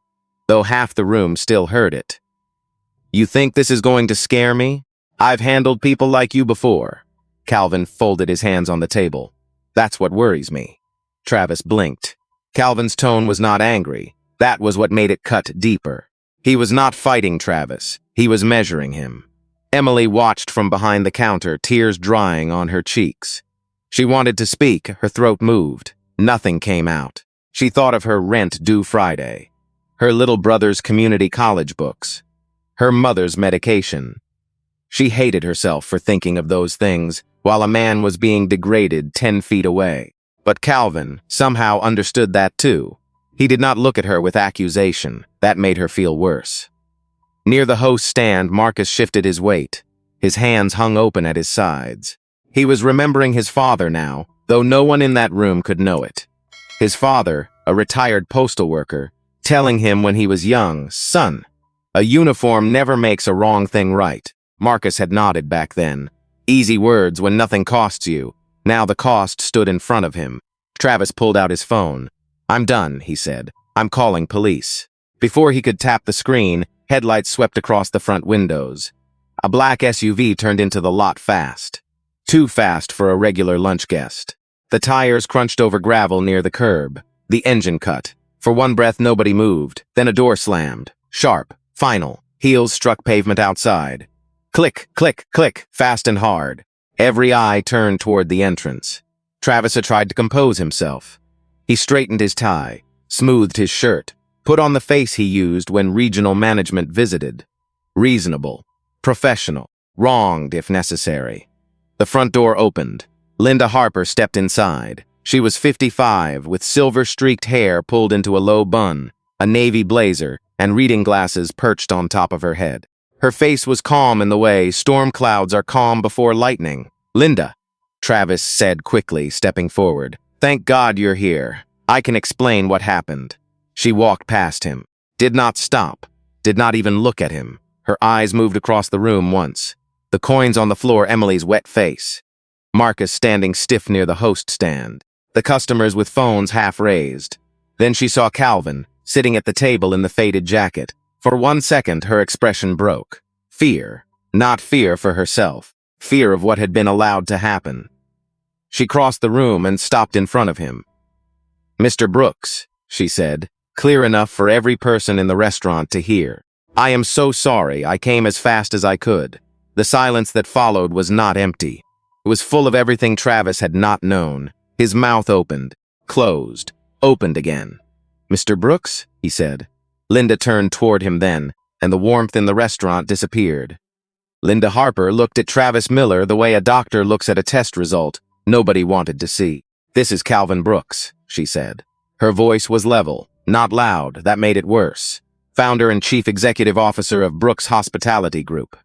though half the room still heard it. You think this is going to scare me? I've handled people like you before. Calvin folded his hands on the table. That's what worries me. Travis blinked. Calvin's tone was not angry. That was what made it cut deeper. He was not fighting Travis. He was measuring him. Emily watched from behind the counter, tears drying on her cheeks. She wanted to speak, her throat moved. Nothing came out. She thought of her rent due Friday, her little brother's community college books, her mother's medication. She hated herself for thinking of those things while a man was being degraded 10 feet away. But Calvin somehow understood that too. He did not look at her with accusation. That made her feel worse. Near the host's stand, Marcus shifted his weight. His hands hung open at his sides. He was remembering his father now, though no one in that room could know it. His father, a retired postal worker, telling him when he was young, son, a uniform never makes a wrong thing right. Marcus had nodded back then. Easy words when nothing costs you. Now the cost stood in front of him. Travis pulled out his phone. I'm done, he said. I'm calling police. Before he could tap the screen, headlights swept across the front windows. A black SUV turned into the lot fast. Too fast for a regular lunch guest. The tires crunched over gravel near the curb. The engine cut. For one breath, nobody moved. Then a door slammed. Sharp. Final. Heels struck pavement outside. Click, click, click, fast and hard. Every eye turned toward the entrance. Travis had tried to compose himself. He straightened his tie, smoothed his shirt, put on the face he used when regional management visited. Reasonable. Professional. Wronged if necessary. The front door opened. Linda Harper stepped inside. She was 55, with silver-streaked hair pulled into a low bun, a navy blazer, and reading glasses perched on top of her head. Her face was calm in the way storm clouds are calm before lightning. Linda, Travis said quickly, stepping forward. Thank God you're here. I can explain what happened. She walked past him, did not stop, did not even look at him. Her eyes moved across the room once. The coins on the floor, Emily's wet face. Marcus standing stiff near the host stand. The customers with phones half raised. Then she saw Calvin, sitting at the table in the faded jacket. For 1 second, her expression broke. Fear. Not fear for herself. Fear of what had been allowed to happen. She crossed the room and stopped in front of him. Mr. Brooks, she said, clear enough for every person in the restaurant to hear. I am so sorry. I came as fast as I could. The silence that followed was not empty. It was full of everything Travis had not known. His mouth opened, closed, opened again. Mr. Brooks, he said. Linda turned toward him then, and the warmth in the restaurant disappeared. Linda Harper looked at Travis Miller the way a doctor looks at a test result nobody wanted to see. This is Calvin Brooks, she said. Her voice was level, not loud. That made it worse. Founder and chief executive officer of Brooks Hospitality Group.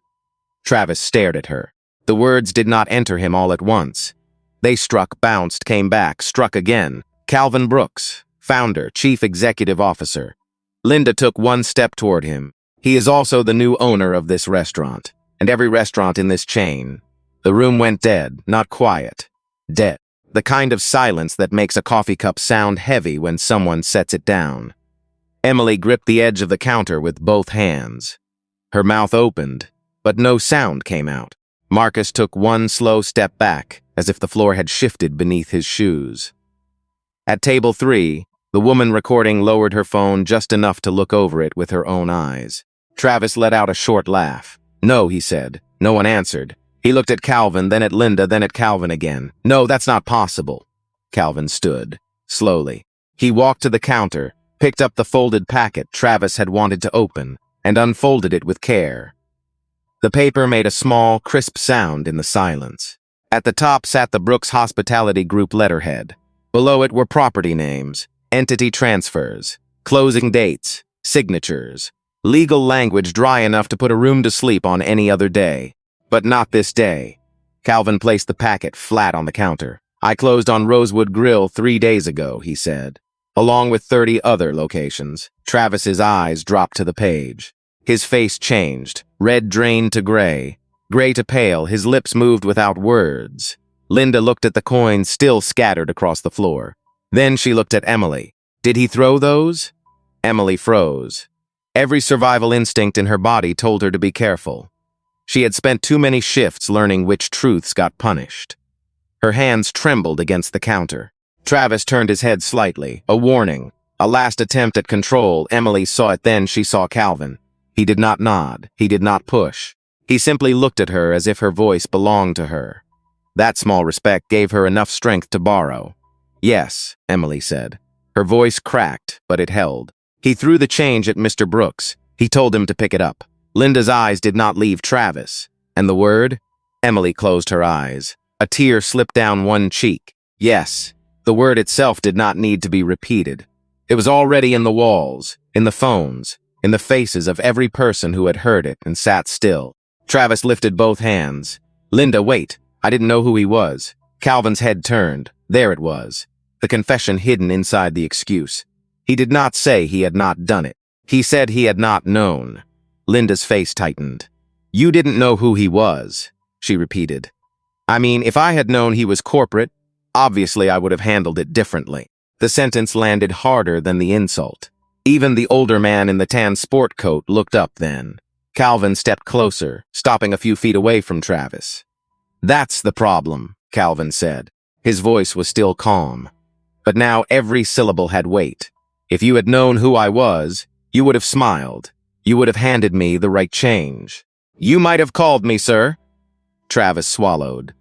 Travis stared at her. The words did not enter him all at once. They struck, bounced, came back, struck again. Calvin Brooks, founder, chief executive officer. Linda took one step toward him. He is also the new owner of this restaurant, and every restaurant in this chain. The room went dead, not quiet. Dead. The kind of silence that makes a coffee cup sound heavy when someone sets it down. Emily gripped the edge of the counter with both hands. Her mouth opened, but no sound came out. Marcus took one slow step back, as if the floor had shifted beneath his shoes. At table 3, the woman recording lowered her phone just enough to look over it with her own eyes. Travis let out a short laugh. No, he said. No one answered. He looked at Calvin, then at Linda, then at Calvin again. No, that's not possible. Calvin stood, slowly. He walked to the counter, picked up the folded packet Travis had wanted to open, and unfolded it with care. The paper made a small, crisp sound in the silence. At the top sat the Brooks Hospitality Group letterhead. Below it were property names, entity transfers, closing dates, signatures, legal language dry enough to put a room to sleep on any other day. But not this day. Calvin placed the packet flat on the counter. I closed on Rosewood Grill 3 days ago, he said. Along with 30 other locations. Travis's eyes dropped to the page. His face changed, red drained to gray to pale, his lips moved without words. Linda looked at the coins still scattered across the floor. Then she looked at Emily. Did he throw those? Emily froze. Every survival instinct in her body told her to be careful. She had spent too many shifts learning which truths got punished. Her hands trembled against the counter. Travis turned his head slightly, a warning, a last attempt at control. Emily saw it, then she saw Calvin. He did not nod, he did not push. He simply looked at her as if her voice belonged to her. That small respect gave her enough strength to borrow. Yes, Emily said. Her voice cracked, but it held. He threw the change at Mr. Brooks. He told him to pick it up. Linda's eyes did not leave Travis. And the word? Emily closed her eyes. A tear slipped down one cheek. Yes, the word itself did not need to be repeated. It was already in the walls, in the phones, in the faces of every person who had heard it and sat still. Travis lifted both hands. Linda, wait. I didn't know who he was. Calvin's head turned. There it was. The confession hidden inside the excuse. He did not say he had not done it. He said he had not known. Linda's face tightened. You didn't know who he was, she repeated. I mean, if I had known he was corporate, obviously I would have handled it differently. The sentence landed harder than the insult. Even the older man in the tan sport coat looked up then. Calvin stepped closer, stopping a few feet away from Travis. That's the problem, Calvin said. His voice was still calm. But now every syllable had weight. If you had known who I was, you would have smiled. You would have handed me the right change. You might have called me, sir. Travis swallowed.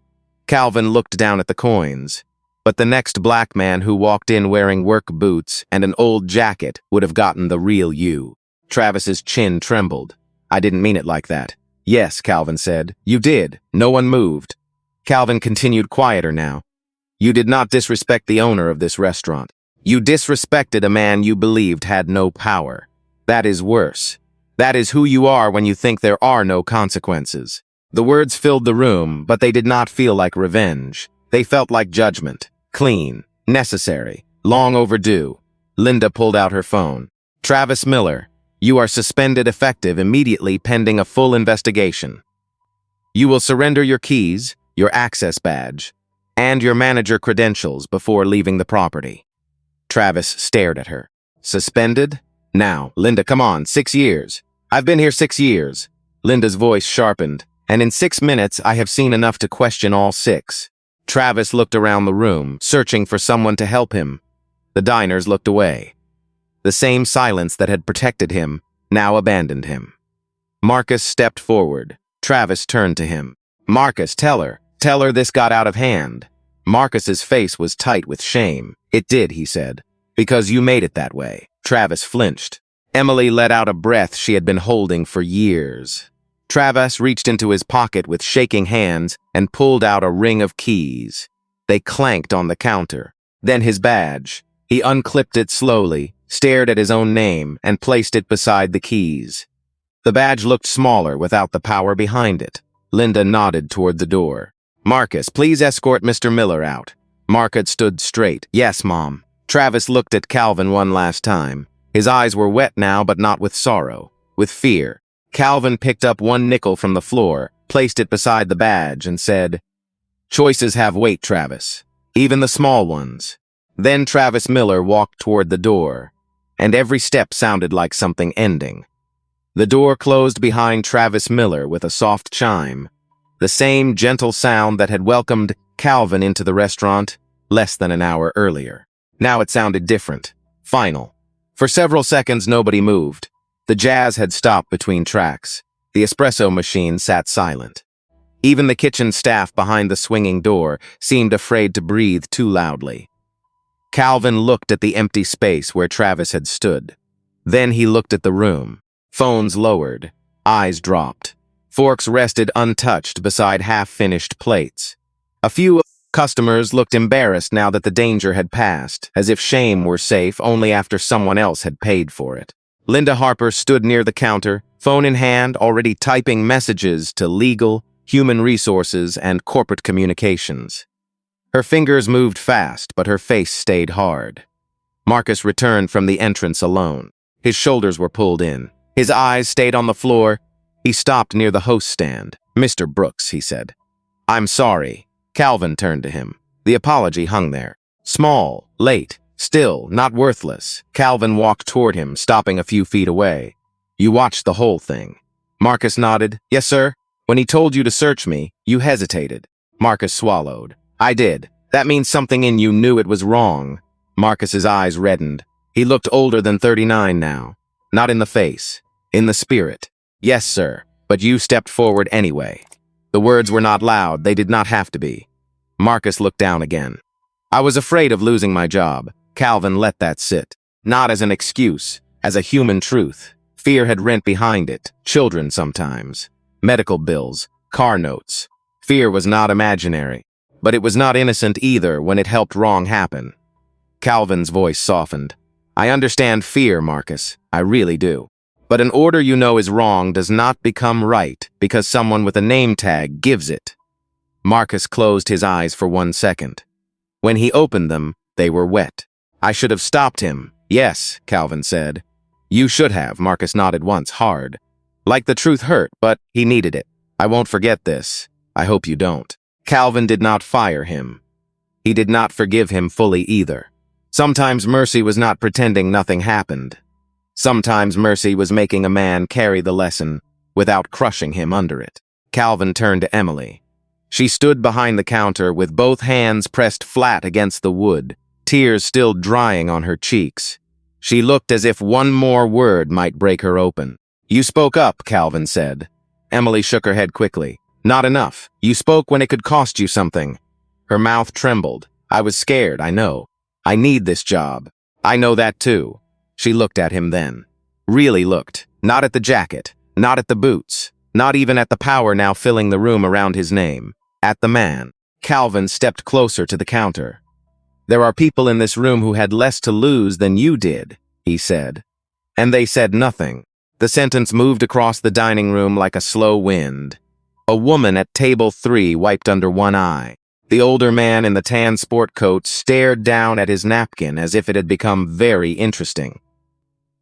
Calvin looked down at the coins. But the next black man who walked in wearing work boots and an old jacket would have gotten the real you. Travis's chin trembled. I didn't mean it like that. Yes, Calvin said. You did. No one moved. Calvin continued quieter now. You did not disrespect the owner of this restaurant. You disrespected a man you believed had no power. That is worse. That is who you are when you think there are no consequences. The words filled the room, but they did not feel like revenge. They felt like judgment. Clean. Necessary. Long overdue. Linda pulled out her phone. Travis Miller, you are suspended effective immediately pending a full investigation. You will surrender your keys, your access badge, and your manager credentials before leaving the property. Travis stared at her. Suspended? Now, Linda, come on, 6 years. I've been here 6 years. Linda's voice sharpened, and in 6 minutes I have seen enough to question all 6. Travis looked around the room, searching for someone to help him. The diners looked away. The same silence that had protected him now abandoned him. Marcus stepped forward. Travis turned to him. Marcus, tell her this got out of hand. Marcus's face was tight with shame. It did, he said. Because you made it that way. Travis flinched. Emily let out a breath she had been holding for years. Travis reached into his pocket with shaking hands and pulled out a ring of keys. They clanked on the counter. Then his badge. He unclipped it slowly, stared at his own name, and placed it beside the keys. The badge looked smaller without the power behind it. Linda nodded toward the door. Marcus, please escort Mr. Miller out. Marcus stood straight. Yes, Mom. Travis looked at Calvin one last time. His eyes were wet now, but not with sorrow, with fear. Calvin picked up one nickel from the floor, placed it beside the badge, and said, Choices have weight, Travis. Even the small ones. Then Travis Miller walked toward the door, and every step sounded like something ending. The door closed behind Travis Miller with a soft chime, the same gentle sound that had welcomed Calvin into the restaurant less than an hour earlier. Now it sounded different, final. For several seconds nobody moved. The jazz had stopped between tracks. The espresso machine sat silent. Even the kitchen staff behind the swinging door seemed afraid to breathe too loudly. Calvin looked at the empty space where Travis had stood. Then he looked at the room. Phones lowered, eyes dropped. Forks rested untouched beside half-finished plates. A few customers looked embarrassed now that the danger had passed, as if shame were safe only after someone else had paid for it. Linda Harper stood near the counter, phone in hand, already typing messages to legal, human resources, and corporate communications. Her fingers moved fast, but her face stayed hard. Marcus returned from the entrance alone. His shoulders were pulled in. His eyes stayed on the floor. He stopped near the host stand. "Mr. Brooks," he said. "I'm sorry." Calvin turned to him. The apology hung there. Small, late, still, not worthless. Calvin walked toward him, stopping a few feet away. "You watched the whole thing." Marcus nodded. "Yes, sir. When he told you to search me, you hesitated." Marcus swallowed. "I did. That means something in you knew it was wrong." Marcus's eyes reddened. He looked older than 39 now. Not in the face, in the spirit. "Yes, sir, but you stepped forward anyway." The words were not loud, they did not have to be. Marcus looked down again. "I was afraid of losing my job." Calvin let that sit. Not as an excuse, as a human truth. Fear had rent behind it, children sometimes. Medical bills, car notes. Fear was not imaginary, but it was not innocent either when it helped wrong happen. Calvin's voice softened. "I understand fear, Marcus. I really do. But an order you know is wrong does not become right because someone with a name tag gives it." Marcus closed his eyes for 1 second. When he opened them, they were wet. "I should have stopped him." "Yes," Calvin said. "You should have," Marcus nodded once, hard. Like the truth hurt, but he needed it. "I won't forget this. I hope you don't." Calvin did not fire him. He did not forgive him fully either. Sometimes mercy was not pretending nothing happened. Sometimes mercy was making a man carry the lesson without crushing him under it. Calvin turned to Emily. She stood behind the counter with both hands pressed flat against the wood, tears still drying on her cheeks. She looked as if one more word might break her open. "You spoke up," Calvin said. Emily shook her head quickly. "Not enough. You spoke when it could cost you something." Her mouth trembled. "I was scared, I know. I need this job. I know that too." She looked at him then. Really looked. Not at the jacket. Not at the boots. Not even at the power now filling the room around his name. At the man. Calvin stepped closer to the counter. "There are people in this room who had less to lose than you did," he said. And they said nothing. The sentence moved across the dining room like a slow wind. A woman at table 3 wiped under one eye. The older man in the tan sport coat stared down at his napkin as if it had become very interesting.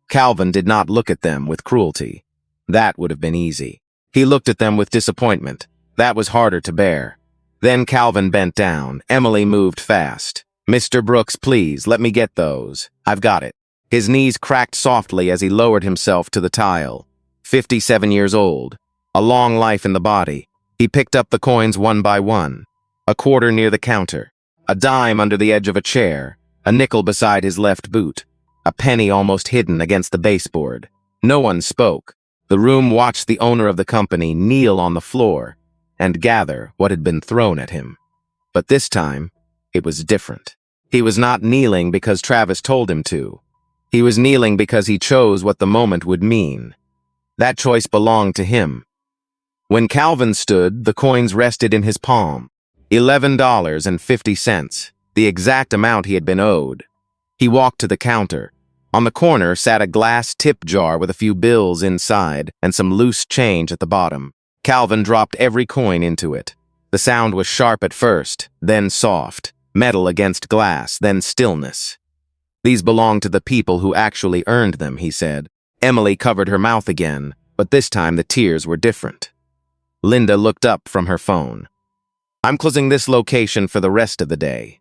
Calvin did not look at them with cruelty. That would have been easy. He looked at them with disappointment. That was harder to bear. Then Calvin bent down. Emily moved fast. "Mr. Brooks, please, let me get those. I've got it." His knees cracked softly as he lowered himself to the tile. 57 years old. A long life in the body. He picked up the coins one by one. A quarter near the counter. A dime under the edge of a chair. A nickel beside his left boot. A penny almost hidden against the baseboard. No one spoke. The room watched the owner of the company kneel on the floor and gather what had been thrown at him. But this time, it was different. He was not kneeling because Travis told him to. He was kneeling because he chose what the moment would mean. That choice belonged to him. When Calvin stood, the coins rested in his palm. $11.50, the exact amount he had been owed. He walked to the counter. On the corner sat a glass tip jar with a few bills inside and some loose change at the bottom. Calvin dropped every coin into it. The sound was sharp at first, then soft. Metal against glass, then stillness. "These belong to the people who actually earned them," he said. Emily covered her mouth again, but this time the tears were different. Linda looked up from her phone. "I'm closing this location for the rest of the day."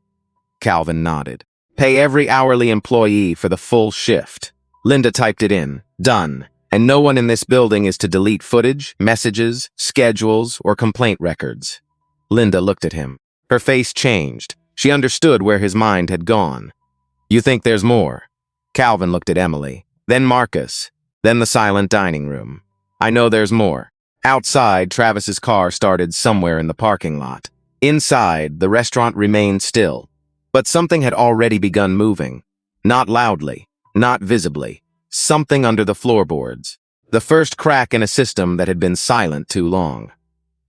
Calvin nodded. "Pay every hourly employee for the full shift." Linda typed it in. "Done. And no one in this building is to delete footage, messages, schedules, or complaint records." Linda looked at him. Her face changed. She understood where his mind had gone. "You think there's more?" Calvin looked at Emily. Then Marcus. Then the silent dining room. "I know there's more. Outside, Travis's car started somewhere in the parking lot. Inside, the restaurant remained still, but something had already begun moving. Not loudly, not visibly. Something under the floorboards. The first crack in a system that had been silent too long.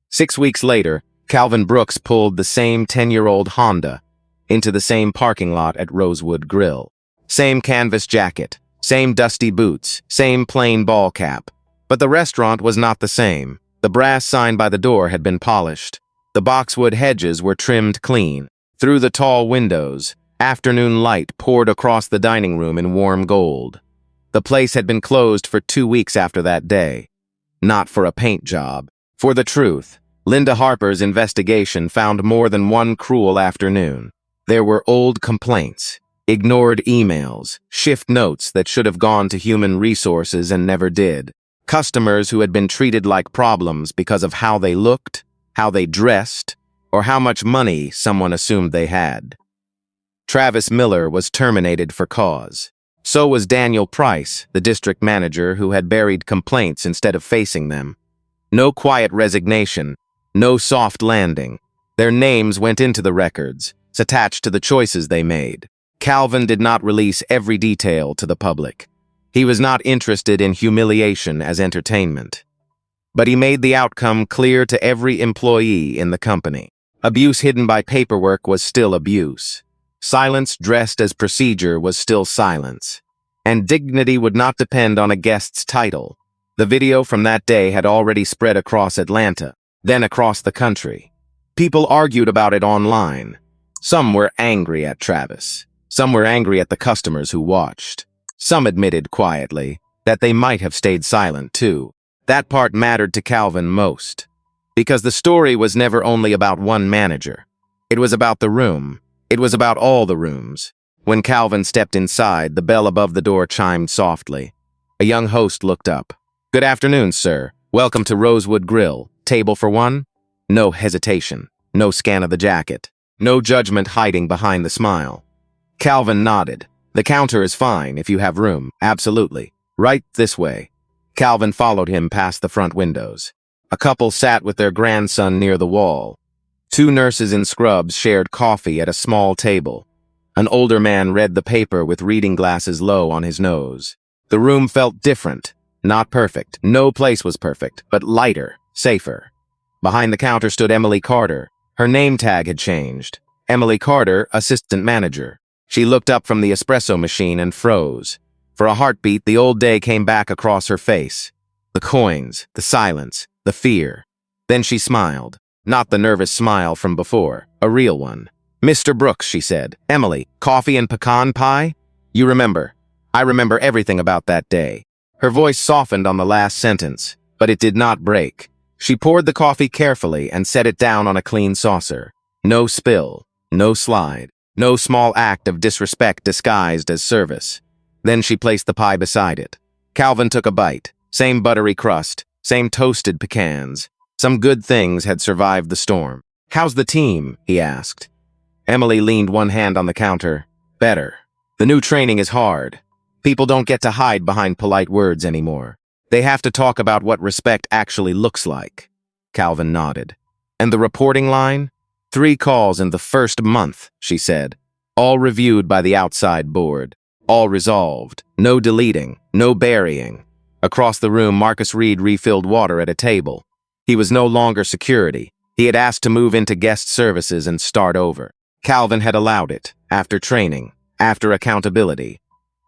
6 weeks later, Calvin Brooks pulled the same 10-year-old Honda into the same parking lot at Rosewood Grill. Same canvas jacket, same dusty boots, same plain ball cap. But the restaurant was not the same. The brass sign by the door had been polished. The boxwood hedges were trimmed clean. Through the tall windows, afternoon light poured across the dining room in warm gold. The place had been closed for 2 weeks after that day. Not for a paint job. For the truth, Linda Harper's investigation found more than one cruel afternoon. There were old complaints, ignored emails, shift notes that should have gone to human resources and never did. Customers who had been treated like problems because of how they looked, how they dressed, or how much money someone assumed they had. Travis Miller was terminated for cause. So was Daniel Price, the district manager who had buried complaints instead of facing them. No quiet resignation, no soft landing. Their names went into the records, attached to the choices they made. Calvin did not release every detail to the public. He was not interested in humiliation as entertainment. But he made the outcome clear to every employee in the company. Abuse hidden by paperwork was still abuse. Silence dressed as procedure was still silence. And dignity would not depend on a guest's title. The video from that day had already spread across Atlanta, then across the country. People argued about it online. Some were angry at Travis. Some were angry at the customers who watched. Some admitted quietly that they might have stayed silent too. That part mattered to Calvin most. Because the story was never only about one manager. It was about the room. It was about all the rooms. When Calvin stepped inside, the bell above the door chimed softly. A young host looked up. "Good afternoon, sir. Welcome to Rosewood Grill. Table for one?" No hesitation. No scan of the jacket. No judgment hiding behind the smile. Calvin nodded. "The counter is fine if you have room. Absolutely. Right this way." Calvin followed him past the front windows. A couple sat with their grandson near the wall. 2 nurses in scrubs shared coffee at a small table. An older man read the paper with reading glasses low on his nose. The room felt different. Not perfect. No place was perfect, but lighter, safer. Behind the counter stood Emily Carter. Her name tag had changed. Emily Carter, assistant manager. She looked up from the espresso machine and froze. For a heartbeat, the old day came back across her face. The coins, the silence, the fear. Then she smiled. Not the nervous smile from before, a real one. "Mr. Brooks," she said. "Emily, coffee and pecan pie? You remember. I remember everything about that day." Her voice softened on the last sentence, but it did not break. She poured the coffee carefully and set it down on a clean saucer. No spill, no slide. No small act of disrespect disguised as service. Then she placed the pie beside it. Calvin took a bite. Same buttery crust, same toasted pecans. Some good things had survived the storm. "How's the team?" he asked. Emily leaned one hand on the counter. "Better. The new training is hard. People don't get to hide behind polite words anymore. They have to talk about what respect actually looks like." Calvin nodded. "And the reporting line? 3 calls in the first month," she said. "All reviewed by the outside board. All resolved. No deleting. No burying." Across the room, Marcus Reed refilled water at a table. He was no longer security. He had asked to move into guest services and start over. Calvin had allowed it, after training, after accountability.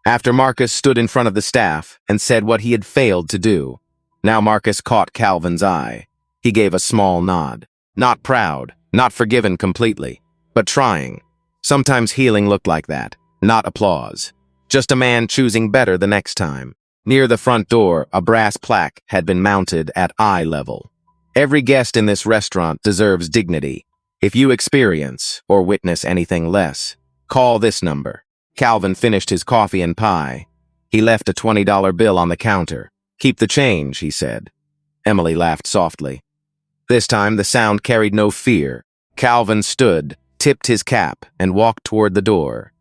After Marcus stood in front of the staff and said what he had failed to do. Now Marcus caught Calvin's eye. He gave a small nod. Not proud, not forgiven completely, but trying. Sometimes healing looked like that, not applause. Just a man choosing better the next time. Near the front door, a brass plaque had been mounted at eye level. "Every guest in this restaurant deserves dignity. If you experience or witness anything less, call this number." Calvin finished his coffee and pie. He left a $20 bill on the counter. "Keep the change," he said. Emily laughed softly. This time the sound carried no fear. Calvin stood, tipped his cap, and walked toward the door.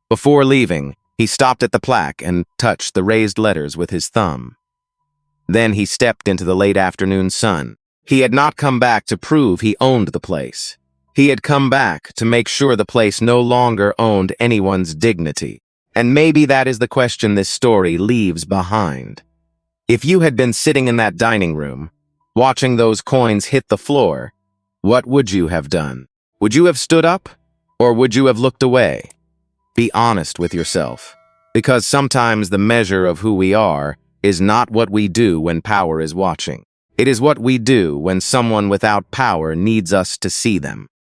Before leaving, he stopped at the plaque and touched the raised letters with his thumb. Then he stepped into the late afternoon sun. He had not come back to prove he owned the place. He had come back to make sure the place no longer owned anyone's dignity. And maybe that is the question this story leaves behind. If you had been sitting in that dining room, watching those coins hit the floor, what would you have done? Would you have stood up? Or would you have looked away? Be honest with yourself. Because sometimes the measure of who we are is not what we do when power is watching. It is what we do when someone without power needs us to see them.